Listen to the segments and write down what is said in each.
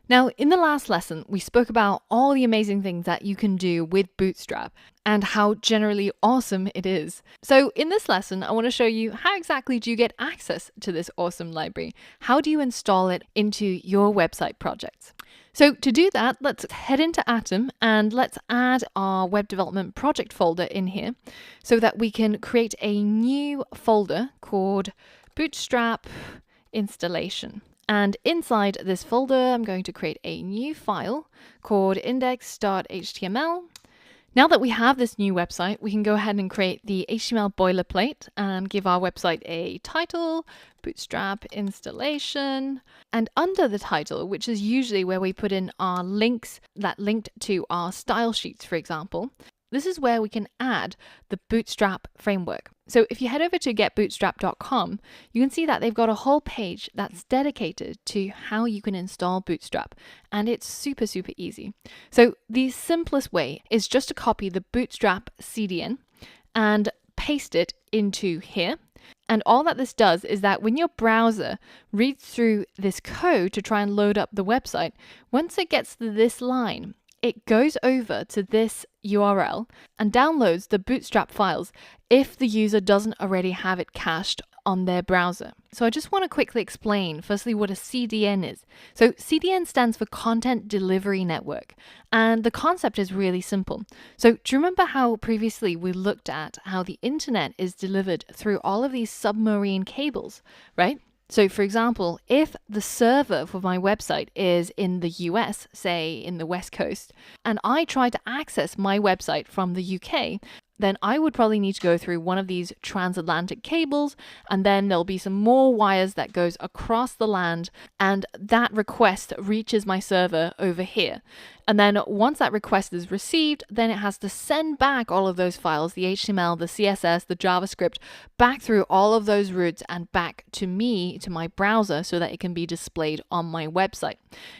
Now, in the last lesson, we spoke about all the amazing things that you can do with Bootstrap and how generally awesome it is. So in this lesson, I want to show you how exactly do you get access to this awesome library? How do you install it into your website projects? So to do that, let's head into Atom and let's add our web development project folder in here so that we can create a new folder called Bootstrap Installation. And inside this folder, I'm going to create a new file called index.html. Now that we have this new website, we can go ahead and create the HTML boilerplate and give our website a title, Bootstrap installation. And under the title, which is usually where we put in our links that linked to our style sheets, for example, this is where we can add the Bootstrap framework. So if you head over to getbootstrap.com, you can see that they've got a whole page that's dedicated to how you can install Bootstrap. And it's super, super easy. So the simplest way is just to copy the Bootstrap CDN and paste it into here. And all that this does is that when your browser reads through this code to try and load up the website, once it gets to this line, it goes over to this URL and downloads the Bootstrap files if the user doesn't already have it cached on their browser. So I just want to quickly explain firstly what a CDN is. So CDN stands for Content Delivery Network, and the concept is really simple. So do you remember how previously we looked at how the internet is delivered through all of these submarine cables, right? So for example, if the server for my website is in the US, say in the West Coast, and I try to access my website from the UK, then I would probably need to go through one of these transatlantic cables, and then there'll be some more wires that goes across the land, and that request reaches my server over here. And then once that request is received, then it has to send back all of those files, the HTML, the CSS, the JavaScript, back through all of those routes and back to me, to my browser, so that it can be displayed on my website.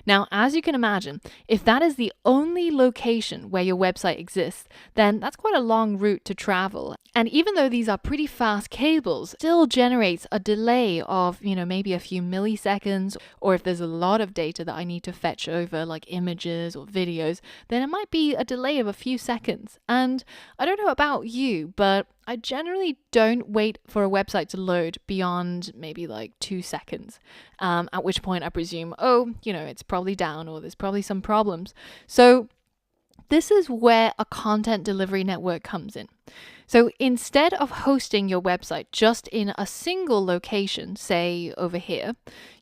Now, as you can imagine, if that is the only location where your website exists, then that's quite a long route to travel. And even though these are pretty fast cables, it still generates a delay of, maybe a few milliseconds, or if there's a lot of data that I need to fetch over, like images or videos, then it might be a delay of a few seconds. And I don't know about you, but I generally don't wait for a website to load beyond maybe like 2 seconds, at which point I presume, it's probably down or there's probably some problems. So this is where a content delivery network comes in. So instead of hosting your website just in a single location, say over here,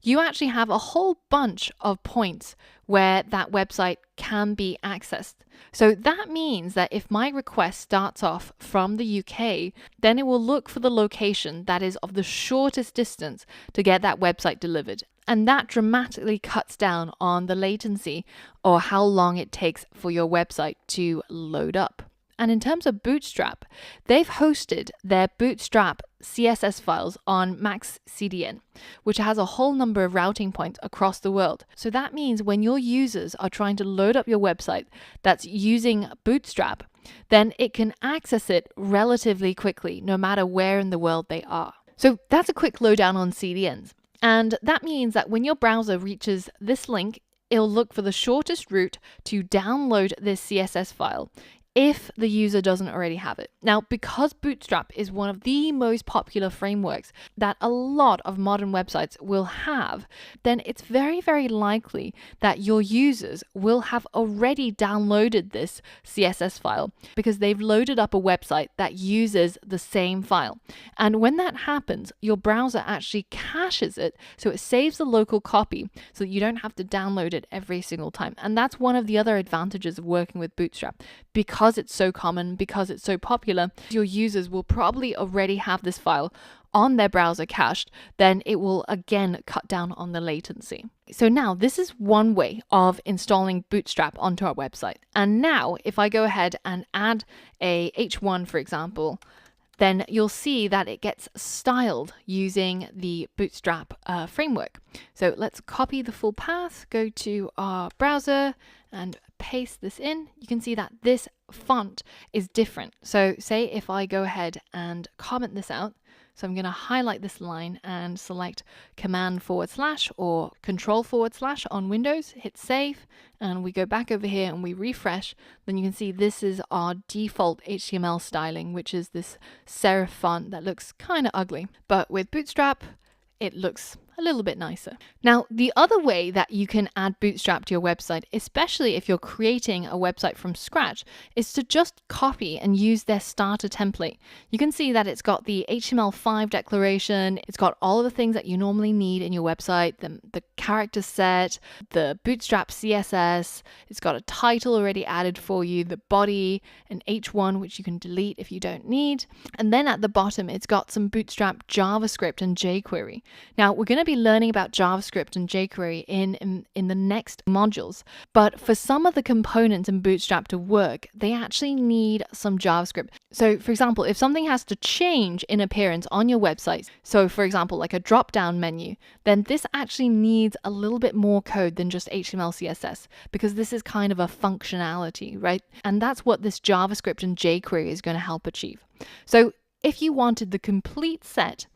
you actually have a whole bunch of points where that website can be accessed. So that means that if my request starts off from the UK, then it will look for the location that is of the shortest distance to get that website delivered. And that dramatically cuts down on the latency or how long it takes for your website to load up. And in terms of Bootstrap, they've hosted their Bootstrap CSS files on Max CDN, which has a whole number of routing points across the world. So that means when your users are trying to load up your website that's using Bootstrap, then it can access it relatively quickly, no matter where in the world they are. So that's a quick lowdown on CDNs. And that means that when your browser reaches this link, it'll look for the shortest route to download this CSS file if the user doesn't already have it. Now, because Bootstrap is one of the most popular frameworks that a lot of modern websites will have, then it's very, very likely that your users will have already downloaded this CSS file because they've loaded up a website that uses the same file. And when that happens, your browser actually caches it, so it saves the local copy so that you don't have to download it every single time. And that's one of the other advantages of working with Bootstrap. Because it's so common, because it's so popular, your users will probably already have this file on their browser cached, then it will again cut down on the latency. So now this is one way of installing Bootstrap onto our website. And now if I go ahead and add a H1, for example, then you'll see that it gets styled using the Bootstrap framework. So let's copy the full path, go to our browser and paste this in. You can see that this font is different. So say if I go ahead and comment this out, So I'm going to highlight this line and select Command / or Control / on Windows, hit save, and we go back over here and we refresh. Then you can see this is our default HTML styling, which is this serif font that looks kind of ugly. But with Bootstrap, it looks a little bit nicer. Now, the other way that you can add Bootstrap to your website, especially if you're creating a website from scratch, is to just copy and use their starter template. You can see that it's got the HTML5 declaration, it's got all of the things that you normally need in your website, the character set, the Bootstrap CSS, it's got a title already added for you, the body, an H1 which you can delete if you don't need, and then at the bottom it's got some Bootstrap JavaScript and jQuery. Now, we're going to be learning about JavaScript and jQuery in the next modules, but for some of the components in Bootstrap to work, they actually need some JavaScript. So for example, if something has to change in appearance on your website, so for example like a drop-down menu, then this actually needs a little bit more code than just HTML CSS, because this is kind of a functionality, right? And that's what this JavaScript and jQuery is going to help achieve. So if you wanted the complete set,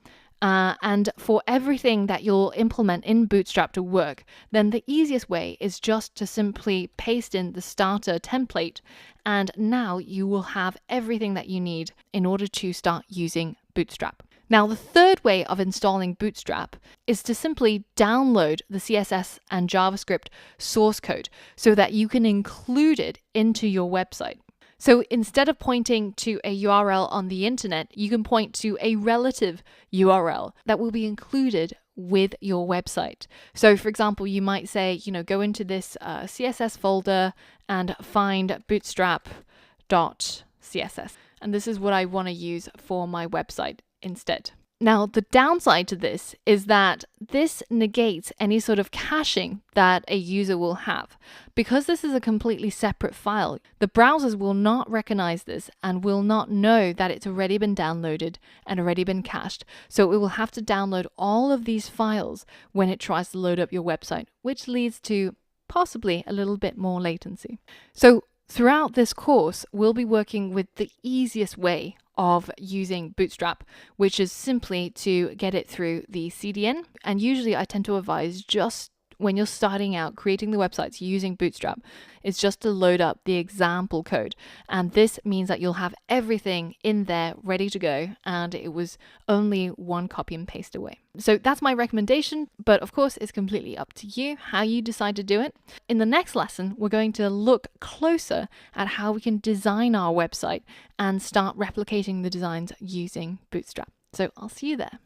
and for everything that you'll implement in Bootstrap to work, then the easiest way is just to simply paste in the starter template, and now you will have everything that you need in order to start using Bootstrap. Now, the third way of installing Bootstrap is to simply download the CSS and JavaScript source code so that you can include it into your website. So instead of pointing to a URL on the internet, you can point to a relative URL that will be included with your website. So for example, you might say, go into this CSS folder and find bootstrap.css. And this is what I want to use for my website instead. Now, the downside to this is that this negates any sort of caching that a user will have. Because this is a completely separate file, the browsers will not recognize this and will not know that it's already been downloaded and already been cached. So it will have to download all of these files when it tries to load up your website, which leads to possibly a little bit more latency. So throughout this course, we'll be working with the easiest way of using Bootstrap, which is simply to get it through the CDN. And usually I tend to advise, just when you're starting out creating the websites using Bootstrap, is just to load up the example code. And this means that you'll have everything in there ready to go, and it was only one copy and paste away. So that's my recommendation, but of course it's completely up to you how you decide to do it. In the next lesson, we're going to look closer at how we can design our website and start replicating the designs using Bootstrap. So I'll see you there.